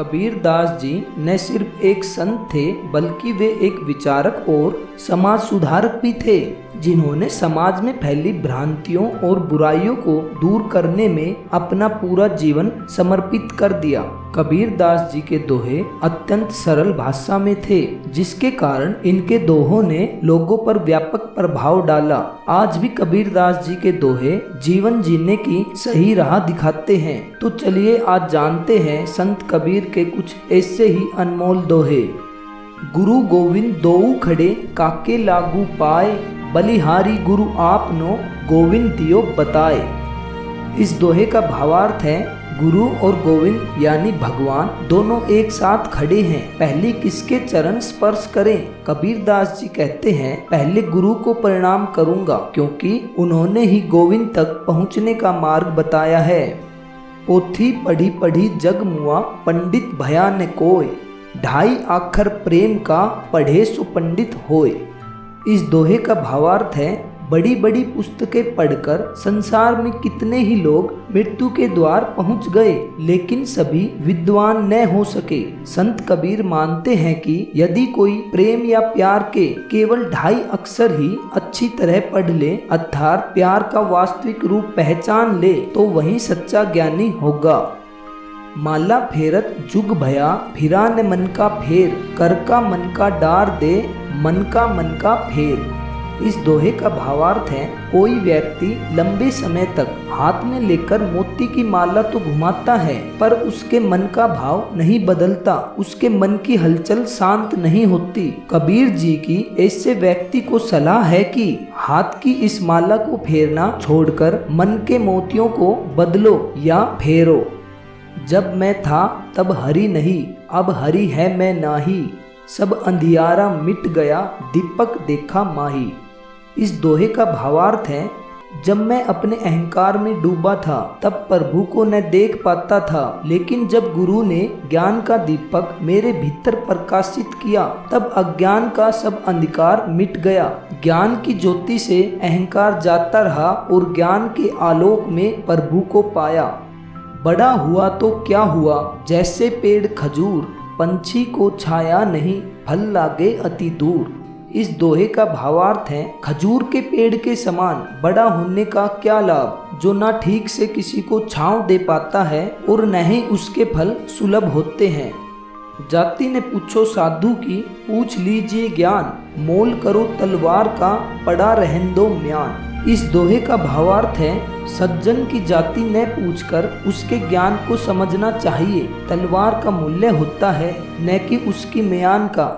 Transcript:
कबीर दास जी न सिर्फ एक संत थे बल्कि वे एक विचारक और समाज सुधारक भी थे, जिन्होंने समाज में फैली भ्रांतियों और बुराइयों को दूर करने में अपना पूरा जीवन समर्पित कर दिया। कबीर दास जी के दोहे अत्यंत सरल भाषा में थे, जिसके कारण इनके दोहों ने लोगों पर व्यापक प्रभाव डाला। आज भी कबीर दास जी के दोहे जीवन जीने की सही राह दिखाते हैं। तो चलिए आज जानते हैं संत कबीर के कुछ ऐसे ही अनमोल दोहे। गुरु गोविंद दोऊ खड़े काके लागू पाए, बलिहारी गुरु आपनो गोविंद दियो बताए। इस दोहे का भावार्थ है गुरु और गोविंद यानी भगवान दोनों एक साथ खड़े हैं, पहले किसके चरण स्पर्श करें। कबीर दास जी कहते हैं पहले गुरु को प्रणाम करूंगा, क्योंकि उन्होंने ही गोविंद तक पहुंचने का मार्ग बताया है। पोथी पढ़ी पढ़ी जग मुआ, पंडित भया न कोय, ढाई आखर प्रेम का पढ़े सो पंडित होय। इस दोहे का भावार्थ है बड़ी बड़ी पुस्तकें पढ़कर संसार में कितने ही लोग मृत्यु के द्वार पहुंच गए, लेकिन सभी विद्वान न हो सके। संत कबीर मानते हैं कि यदि कोई प्रेम या प्यार के केवल 2.5 अक्षर ही अच्छी तरह पढ़ ले, अर्थात प्यार का वास्तविक रूप पहचान ले, तो वही सच्चा ज्ञानी होगा। माला फेरत जुग भया, फिरा ने मन का फेर, कर का मन का डार दे, मन का फेर। इस दोहे का भावार्थ है कोई व्यक्ति लंबे समय तक हाथ में लेकर मोती की माला तो घुमाता है, पर उसके मन का भाव नहीं बदलता, उसके मन की हलचल शांत नहीं होती। कबीर जी की ऐसे व्यक्ति को सलाह है कि हाथ की इस माला को फेरना छोड़कर मन के मोतियों को बदलो या फेरो। जब मैं था तब हरि नहीं, अब हरि है मैं नाही, सब अंधियारा मिट गया, दीपक देखा माही। इस दोहे का भावार्थ है जब मैं अपने अहंकार में डूबा था तब प्रभु को न देख पाता था, लेकिन जब गुरु ने ज्ञान का दीपक मेरे भीतर प्रकाशित किया तब अज्ञान का सब अंधकार मिट गया। ज्ञान की ज्योति से अहंकार जाता रहा और ज्ञान के आलोक में प्रभु को पाया। बड़ा हुआ तो क्या हुआ, जैसे पेड़ खजूर, पंछी को छाया नहीं, फल लागे अति दूर। इस दोहे का भावार्थ है खजूर के पेड़ के समान बड़ा होने का क्या लाभ, जो ना ठीक से किसी को छांव दे पाता है और न ही उसके फल सुलभ होते हैं। जाति ने पूछो साधु की, पूछ लीजिए ज्ञान, मोल करो तलवार का, पड़ा रहन दो म्यान। इस दोहे का भावार्थ है सज्जन की जाति न पूछकर उसके ज्ञान को समझना चाहिए। तलवार का मूल्य होता है न कि उसकी म्यान का।